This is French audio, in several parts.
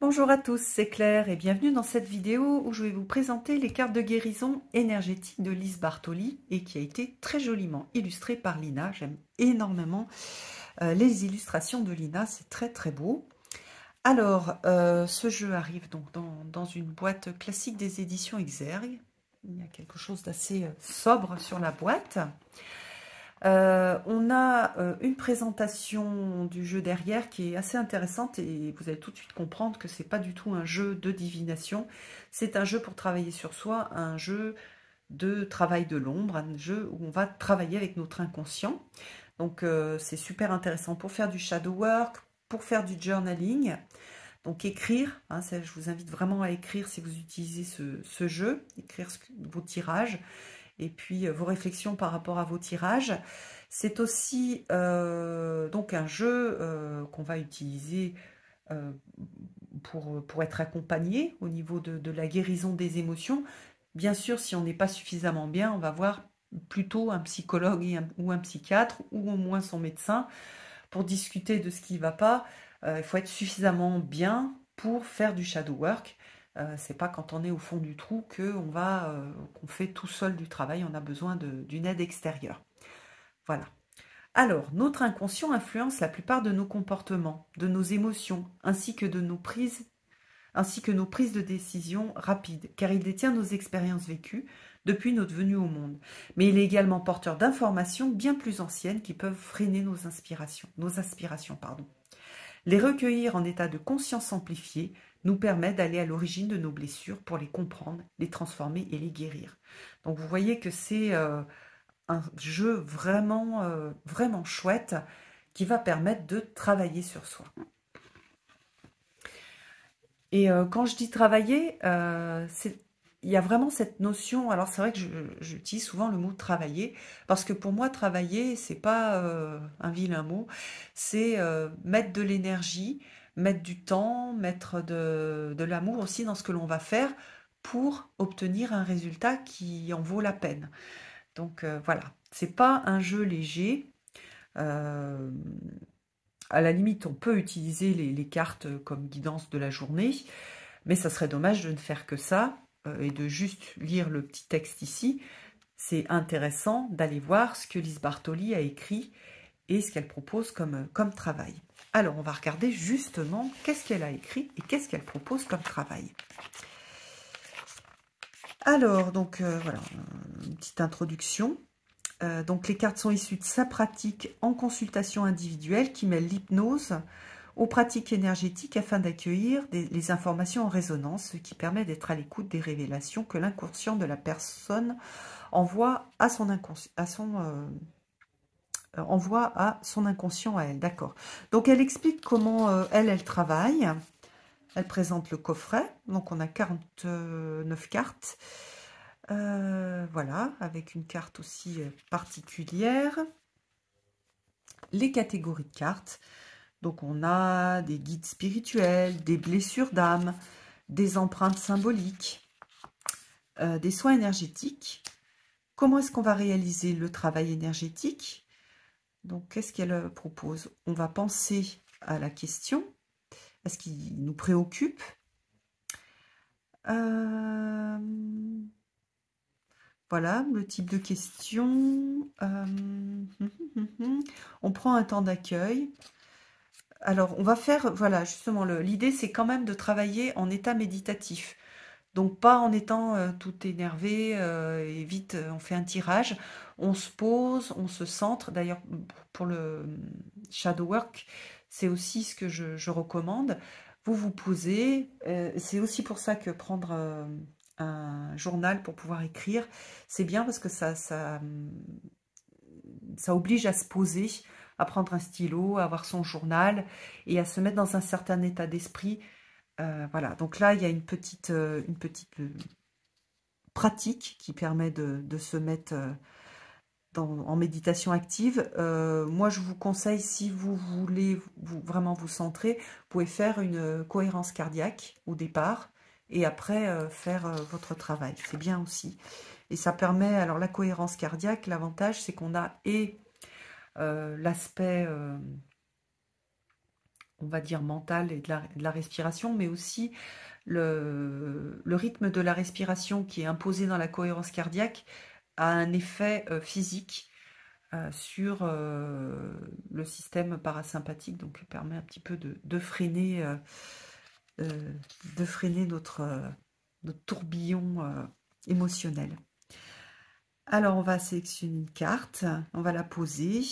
Bonjour à tous, c'est Claire et bienvenue dans cette vidéo où je vais vous présenter les cartes de guérison énergétique de Lise Bartoli et qui a été très joliment illustrée par Lina. J'aime énormément les illustrations de Lina, c'est très très beau. Alors, ce jeu arrive donc dans une boîte classique des éditions Exergue. Il y a quelque chose d'assez sobre sur la boîte. On a une présentation du jeu derrière qui est assez intéressante et vous allez tout de suite comprendre que c'est pas du tout un jeu de divination, c'est un jeu pour travailler sur soi, un jeu de travail de l'ombre, un jeu où on va travailler avec notre inconscient. Donc c'est super intéressant pour faire du shadow work, pour faire du journaling, donc écrire, hein, je vous invite vraiment à écrire si vous utilisez ce jeu, écrire vos tirages, et puis vos réflexions par rapport à vos tirages. C'est aussi donc un jeu qu'on va utiliser euh, pour être accompagné au niveau de la guérison des émotions. Bien sûr, si on n'est pas suffisamment bien, on va voir plutôt un psychologue ou un psychiatre, ou au moins son médecin, pour discuter de ce qui ne va pas. Il faut être suffisamment bien pour faire du shadow work. C'est pas quand on est au fond du trou qu'on fait tout seul du travail, on a besoin d'une aide extérieure. Voilà. Alors, notre inconscient influence la plupart de nos comportements, de nos émotions, ainsi que nos prises de décision rapides, car il détient nos expériences vécues depuis notre venue au monde. Mais il est également porteur d'informations bien plus anciennes qui peuvent freiner nos aspirations. Les recueillir en état de conscience amplifié nous permet d'aller à l'origine de nos blessures pour les comprendre, les transformer et les guérir. Donc vous voyez que c'est un jeu vraiment chouette qui va permettre de travailler sur soi. Et quand je dis travailler, il y a vraiment cette notion. Alors c'est vrai que j'utilise souvent le mot travailler parce que pour moi travailler c'est pas un vilain mot, c'est mettre de l'énergie, mettre du temps, mettre de l'amour aussi dans ce que l'on va faire pour obtenir un résultat qui en vaut la peine. Donc voilà, c'est pas un jeu léger. Euh, à la limite, on peut utiliser les cartes comme guidance de la journée, mais ça serait dommage de ne faire que ça et de juste lire le petit texte ici. C'est intéressant d'aller voir ce que Lise Bartoli a écrit et ce qu'elle propose comme travail. Alors, on va regarder justement qu'est-ce qu'elle a écrit et qu'est-ce qu'elle propose comme travail. Alors, donc voilà, une petite introduction. Donc les cartes sont issues de sa pratique en consultation individuelle qui mêle l'hypnose aux pratiques énergétiques afin d'accueillir les informations en résonance, ce qui permet d'être à l'écoute des révélations que l'inconscient de la personne envoie à son inconscient à elle. D'accord. Donc elle explique comment elle travaille. Elle présente le coffret. Donc on a 49 cartes. Voilà, avec une carte aussi particulière. Les catégories de cartes. Donc on a des guides spirituels, des blessures d'âme, des empreintes symboliques, des soins énergétiques. Comment est-ce qu'on va réaliser le travail énergétique? Donc qu'est-ce qu'elle propose? On va penser à la question, à ce qui nous préoccupe. Voilà, le type de question. On prend un temps d'accueil. Alors, on va faire, voilà, justement, l'idée, c'est quand même de travailler en état méditatif. Donc, pas en étant tout énervé et vite, on fait un tirage. On se pose, on se centre. D'ailleurs, pour le shadow work, c'est aussi ce que je recommande. Vous vous posez. C'est aussi pour ça que prendre un journal pour pouvoir écrire, c'est bien parce que ça oblige à se poser, à prendre un stylo, à avoir son journal et à se mettre dans un certain état d'esprit. Voilà, donc là, il y a une petite pratique qui permet de se mettre en méditation active. Moi, je vous conseille, si vous voulez vraiment vous centrer, vous pouvez faire une cohérence cardiaque au départ et après faire votre travail. C'est bien aussi. Et ça permet, alors la cohérence cardiaque, l'avantage, c'est qu'on a l'aspect, on va dire, mentale et de la respiration, mais aussi le rythme de la respiration qui est imposé dans la cohérence cardiaque a un effet physique sur le système parasympathique, donc permet un petit peu de freiner, notre tourbillon émotionnel. Alors, on va sélectionner une carte, on va la poser,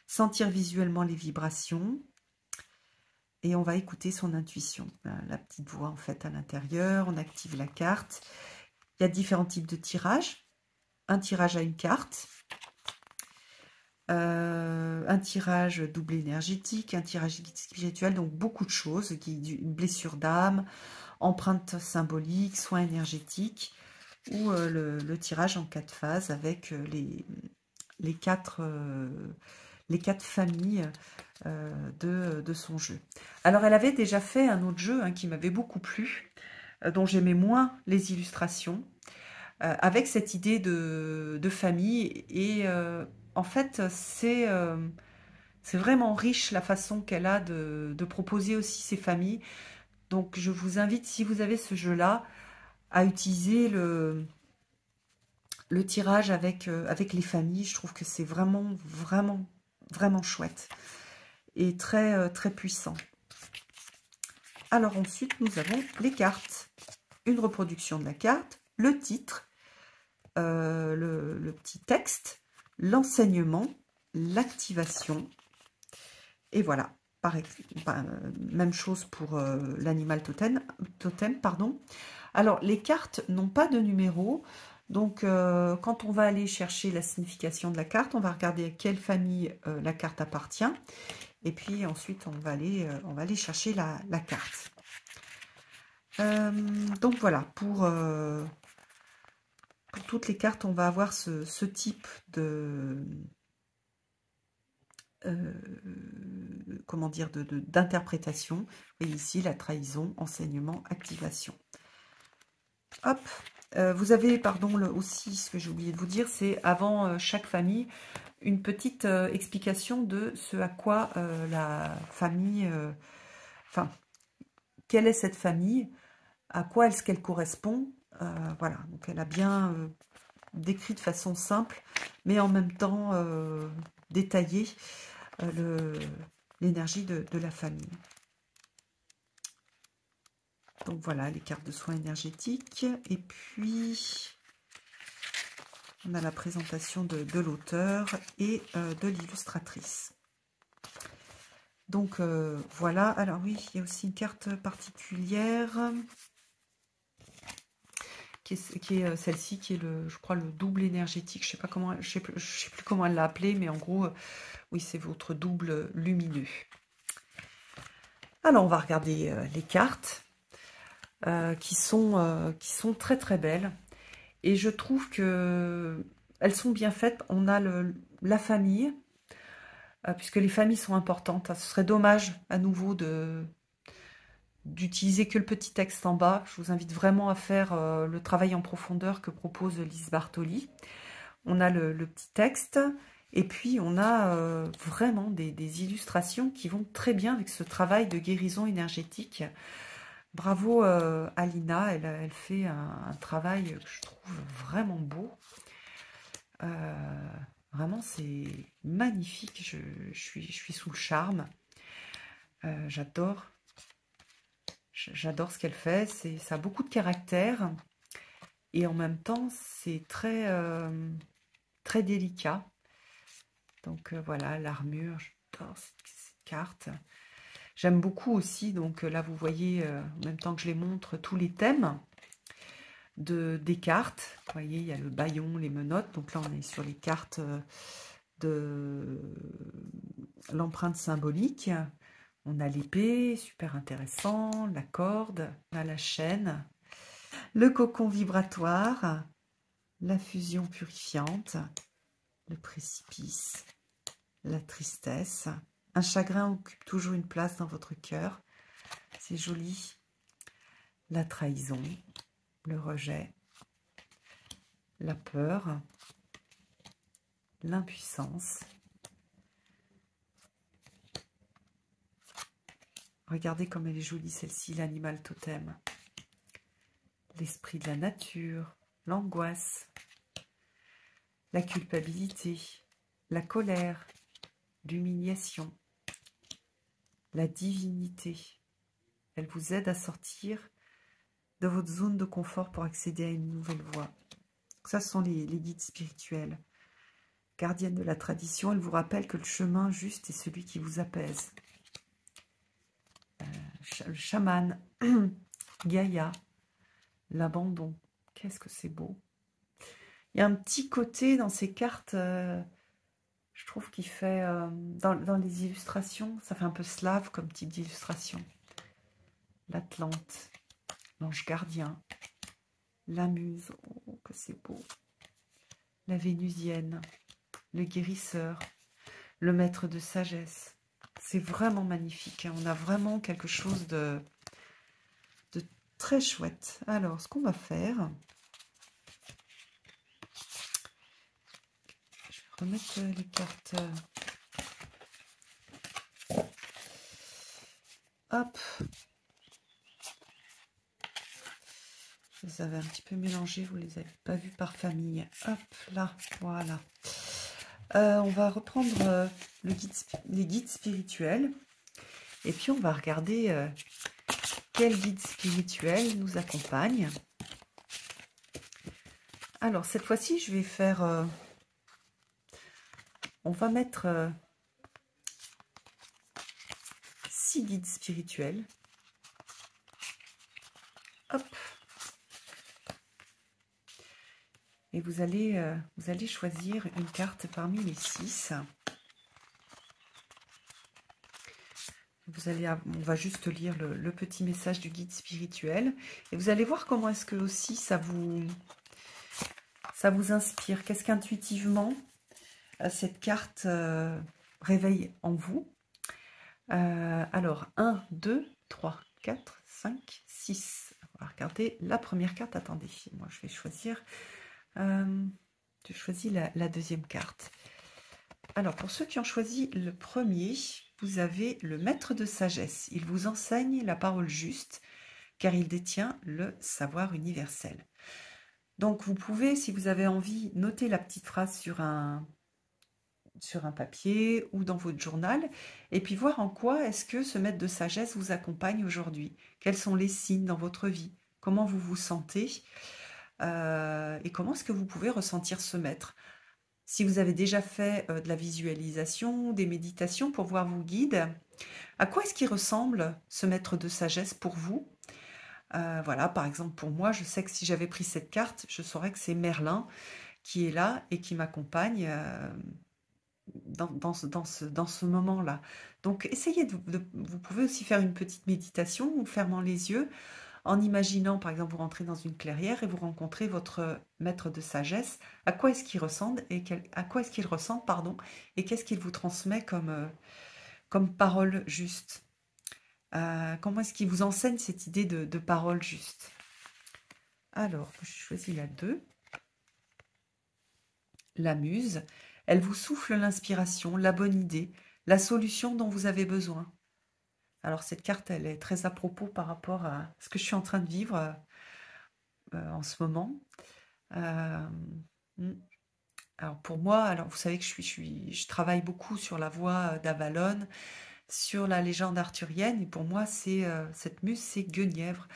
sentir visuellement les vibrations et on va écouter son intuition. La petite voix, en fait, à l'intérieur, on active la carte. Il y a différents types de tirages. Un tirage à une carte, un tirage double énergétique, un tirage spirituel, donc beaucoup de choses, une blessure d'âme, empreinte symbolique, soin énergétique, ou le tirage en 4 phases avec les quatre familles de son jeu. Alors elle avait déjà fait un autre jeu qui m'avait beaucoup plu, dont j'aimais moins les illustrations, avec cette idée de famille, et en fait c'est vraiment riche la façon qu'elle a de proposer aussi ces familles. Donc je vous invite, si vous avez ce jeu-là, à utiliser le tirage avec les familles. Je trouve que c'est vraiment, vraiment, vraiment chouette et très, très puissant. Alors ensuite, nous avons les cartes. Une reproduction de la carte, le titre, le petit texte, l'enseignement, l'activation. Et voilà, pareil, même chose pour l'animal totem, pardon. Alors, les cartes n'ont pas de numéro, donc quand on va aller chercher la signification de la carte, on va regarder à quelle famille la carte appartient, et puis ensuite on va aller chercher la carte. Donc voilà, pour toutes les cartes, on va avoir ce type de... comment dire, d'interprétation. Et ici, la trahison, enseignement, activation. Hop, vous avez, pardon, aussi, ce que j'ai oublié de vous dire, c'est avant chaque famille, une petite explication de ce à quoi la famille, enfin, quelle est cette famille, à quoi est-ce qu'elle correspond. Voilà, donc elle a bien décrit de façon simple, mais en même temps détaillée, l'énergie de la famille. Donc voilà, les cartes de soins énergétiques. Et puis, on a la présentation de l'auteur et de l'illustratrice. Donc voilà, alors oui, il y a aussi une carte particulière qui est celle-ci, qui est je crois, le double énergétique. Je sais pas comment, je sais plus comment elle l'a appelé, mais en gros, oui, c'est votre double lumineux. Alors, on va regarder les cartes qui sont très très belles. Et je trouve que elles sont bien faites. On a la famille, puisque les familles sont importantes. Ce serait dommage à nouveau d'utiliser que le petit texte en bas. Je vous invite vraiment à faire le travail en profondeur que propose Lise Bartoli. On a le petit texte, et puis on a vraiment des illustrations qui vont très bien avec ce travail de guérison énergétique. Bravo à Lina, elle fait un travail que je trouve vraiment beau. Vraiment, c'est magnifique. Je suis sous le charme. J'adore ce qu'elle fait. Ça a beaucoup de caractère. Et en même temps, c'est très, très délicat. Donc voilà, l'armure, j'adore cette carte. J'aime beaucoup aussi, donc là vous voyez, en même temps que je les montre, tous les thèmes des cartes. Vous voyez, il y a le bâillon, les menottes. Donc là, on est sur les cartes de l'empreinte symbolique. On a l'épée, super intéressant, la corde, on a la chaîne, le cocon vibratoire, la fusion purifiante, le précipice, la tristesse. Un chagrin occupe toujours une place dans votre cœur. C'est joli. La trahison, le rejet, la peur, l'impuissance, Regardez comme elle est jolie celle-ci, l'animal totem. L'esprit de la nature, l'angoisse, la culpabilité, la colère, l'humiliation, la divinité. Elle vous aide à sortir de votre zone de confort pour accéder à une nouvelle voie. Ça, ce sont les guides spirituels. Gardienne de la tradition, elle vous rappelle que le chemin juste est celui qui vous apaise. Le chaman, Gaïa, l'abandon. Qu'est-ce que c'est beau. Il y a un petit côté dans ces cartes, je trouve qu'il fait, dans les illustrations, ça fait un peu slave comme type d'illustration. L'Atlante, l'ange gardien, la muse, oh que c'est beau. La vénusienne, le guérisseur, le maître de sagesse. C'est vraiment magnifique, hein. On a vraiment quelque chose de très chouette. Alors, ce qu'on va faire, je vais remettre les cartes. Hop. Je les avais un petit peu mélangées, vous les avez pas vues par famille. Hop, là, voilà. On va reprendre les guides spirituels. Et puis, on va regarder quel guide spirituel nous accompagne. Alors, cette fois-ci, je vais faire... on va mettre 6 guides spirituels. Hop. Et vous allez choisir une carte parmi les 6. On va juste lire le petit message du guide spirituel. Et vous allez voir comment est-ce que aussi ça vous inspire. Qu'est-ce qu'intuitivement cette carte réveille en vous. Alors, 1, 2, 3, 4, 5, 6. On va regarder la première carte. Attendez, moi je vais choisir... je choisis la deuxième carte. Alors, pour ceux qui ont choisi le premier, vous avez le maître de sagesse. Il vous enseigne la parole juste, car il détient le savoir universel. Donc, vous pouvez, si vous avez envie, noter la petite phrase sur un papier ou dans votre journal, et puis voir en quoi est-ce que ce maître de sagesse vous accompagne aujourd'hui. Quels sont les signes dans votre vie? Comment vous vous sentez? Et comment est-ce que vous pouvez ressentir ce maître? Si vous avez déjà fait de la visualisation, des méditations pour voir vos guides, à quoi est-ce qu'il ressemble ce maître de sagesse pour vous? Voilà, par exemple pour moi, je sais que si j'avais pris cette carte, je saurais que c'est Merlin qui est là et qui m'accompagne dans ce moment-là. Donc essayez vous pouvez aussi faire une petite méditation en fermant les yeux, en imaginant, par exemple, vous rentrez dans une clairière et vous rencontrez votre maître de sagesse. À quoi est-ce qu'il ressemble et à quoi est-ce qu'il ressemble, pardon, et qu'est-ce qu'il vous transmet comme parole juste? Comment est-ce qu'il vous enseigne cette idée de parole juste? Alors, je choisis la 2. La muse, elle vous souffle l'inspiration, la bonne idée, la solution dont vous avez besoin. Alors cette carte, elle est très à propos par rapport à ce que je suis en train de vivre en ce moment. Alors pour moi, vous savez que je travaille beaucoup sur la voix d'Avalon, sur la légende arthurienne, et pour moi, cette muse, c'est Guenièvre.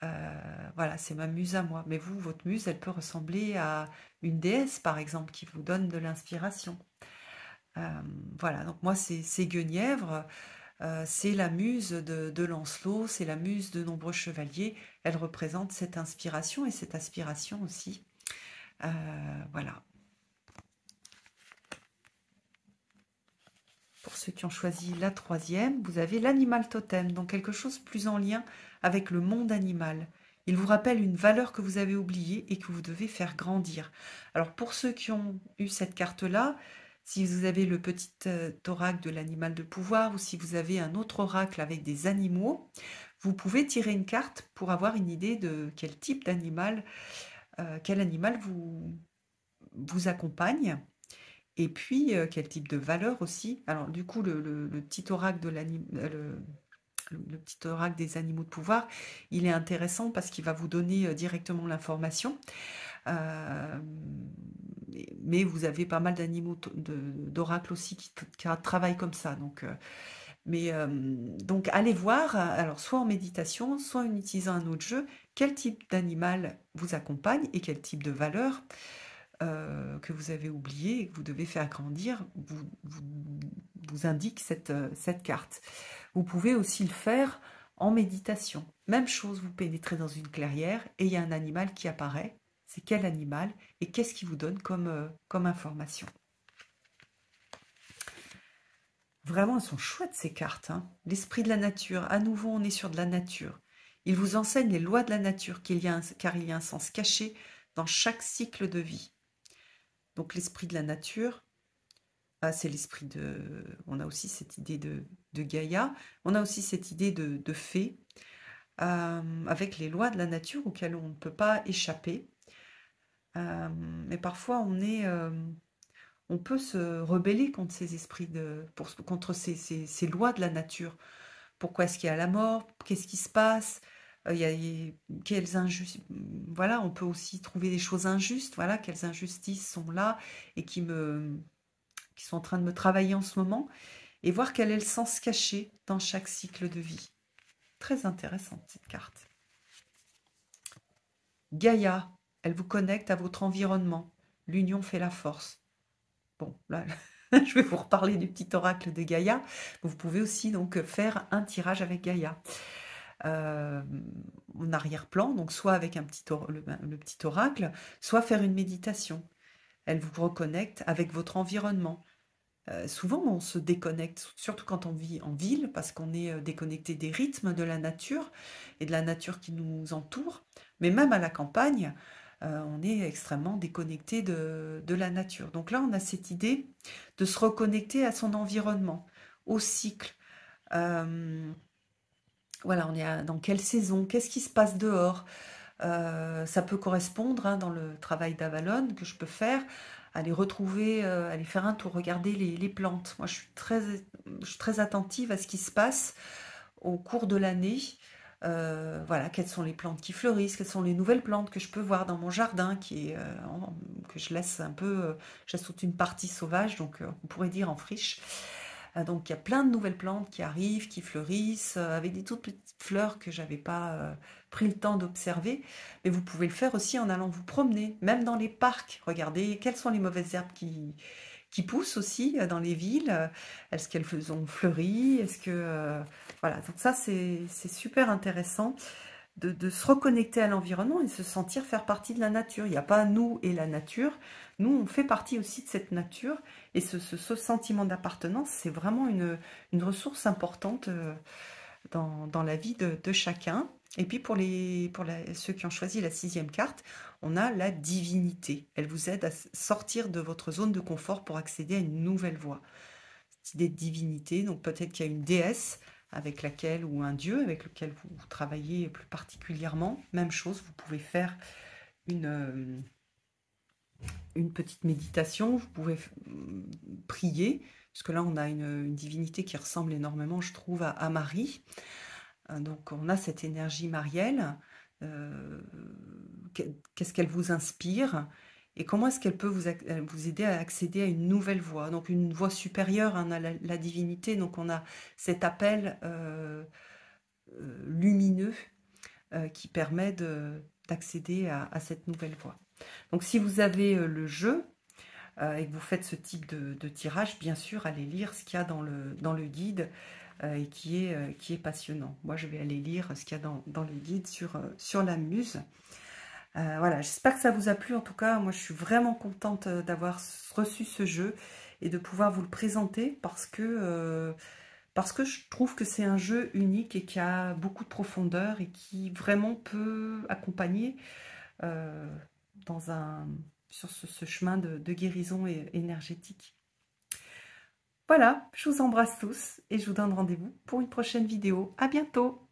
Voilà, c'est ma muse à moi. Mais vous, votre muse, elle peut ressembler à une déesse, par exemple, qui vous donne de l'inspiration. Voilà, donc moi, c'est Guenièvre. C'est la muse de Lancelot, c'est la muse de nombreux chevaliers. Elle représente cette inspiration et cette aspiration aussi. Voilà. Pour ceux qui ont choisi la 3e, vous avez l'animal totem, donc quelque chose plus en lien avec le monde animal. Il vous rappelle une valeur que vous avez oubliée et que vous devez faire grandir. Alors pour ceux qui ont eu cette carte-là, si vous avez le petit oracle de l'animal de pouvoir ou si vous avez un autre oracle avec des animaux, vous pouvez tirer une carte pour avoir une idée de quel type d'animal, quel animal vous accompagne. Et puis, quel type de valeur aussi. Alors, du coup, le petit oracle de le petit oracle des animaux de pouvoir, il est intéressant parce qu'il va vous donner directement l'information. Mais vous avez pas mal d'animaux d'oracle aussi qui travaillent comme ça. Donc allez voir, alors soit en méditation, soit en utilisant un autre jeu, quel type d'animal vous accompagne et quel type de valeur que vous avez oublié et que vous devez faire grandir vous indique cette carte. Vous pouvez aussi le faire en méditation. Même chose, vous pénétrez dans une clairière et il y a un animal qui apparaît. C'est quel animal et qu'est-ce qu'il vous donne comme information? Vraiment, elles sont chouettes ces cartes. Hein. L'esprit de la nature, à nouveau on est sur de la nature. Il vous enseigne les lois de la nature car il y a un sens caché dans chaque cycle de vie. Donc l'esprit de la nature, c'est l'esprit de... On a aussi cette idée de Gaïa, on a aussi cette idée de fée, avec les lois de la nature auxquelles on ne peut pas échapper. Mais parfois on peut se rebeller contre ces esprits contre ces lois de la nature. Pourquoi est-ce qu'il y a la mort? Qu'est-ce qui se passe? Quelles injustices? Voilà, on peut aussi trouver des choses injustes. Voilà, quelles injustices sont là et qui sont en train de me travailler en ce moment, et voir quel est le sens caché dans chaque cycle de vie. Très intéressante cette carte. Gaïa, elle vous connecte à votre environnement. L'union fait la force. Bon, là, je vais vous reparler du petit oracle de Gaïa. Vous pouvez aussi donc faire un tirage avec Gaïa. En arrière-plan, donc soit avec le petit oracle, soit faire une méditation. Elle vous reconnecte avec votre environnement. Souvent, on se déconnecte, surtout quand on vit en ville, parce qu'on est déconnecté des rythmes de la nature et de la nature qui nous entoure. Mais même à la campagne, on est extrêmement déconnecté de la nature. Donc là, on a cette idée de se reconnecter à son environnement, au cycle. Voilà, on est dans quelle saison? Qu'est-ce qui se passe dehors? Ça peut correspondre dans le travail d'Avalon que je peux faire, aller retrouver, aller faire un tour, regarder les plantes. Moi, je suis très attentive à ce qui se passe au cours de l'année. Voilà, quelles sont les plantes qui fleurissent, quelles sont les nouvelles plantes que je peux voir dans mon jardin, que je laisse un peu, je laisse toute une partie sauvage, donc on pourrait dire en friche. Donc il y a plein de nouvelles plantes qui arrivent, qui fleurissent, avec des toutes petites fleurs que j'avais pas pris le temps d'observer. Mais vous pouvez le faire aussi en allant vous promener, même dans les parcs. Regardez quelles sont les mauvaises herbes qui poussent aussi dans les villes. Est-ce qu'elles ont fleuri? Est-ce que voilà, donc ça c'est super intéressant de se reconnecter à l'environnement et se sentir faire partie de la nature. Il n'y a pas nous et la nature. Nous, on fait partie aussi de cette nature. Et ce sentiment d'appartenance, c'est vraiment une ressource importante dans la vie de chacun. Et puis pour ceux qui ont choisi la 6e carte, on a la divinité. Elle vous aide à sortir de votre zone de confort pour accéder à une nouvelle voie. Cette idée de divinité, donc peut-être qu'il y a une déesse avec laquelle, ou un dieu avec lequel vous travaillez plus particulièrement. Même chose, vous pouvez faire une petite méditation, vous pouvez prier, parce que là on a une divinité qui ressemble énormément, je trouve, à Marie. Donc on a cette énergie marielle. Qu'est-ce qu'elle vous inspire? Et comment est-ce qu'elle peut vous aider à accéder à une nouvelle voie, donc une voie supérieure à la divinité. Donc on a cet appel lumineux qui permet d'accéder à cette nouvelle voie. Donc si vous avez le jeu et que vous faites ce type de tirage, bien sûr, allez lire ce qu'il y a dans le guide et qui est passionnant. Moi, je vais aller lire ce qu'il y a dans le guide sur la muse. Voilà, j'espère que ça vous a plu. En tout cas, moi, je suis vraiment contente d'avoir reçu ce jeu et de pouvoir vous le présenter parce que je trouve que c'est un jeu unique et qui a beaucoup de profondeur et qui vraiment peut accompagner sur ce chemin de guérison énergétique. Voilà, je vous embrasse tous et je vous donne rendez-vous pour une prochaine vidéo. À bientôt!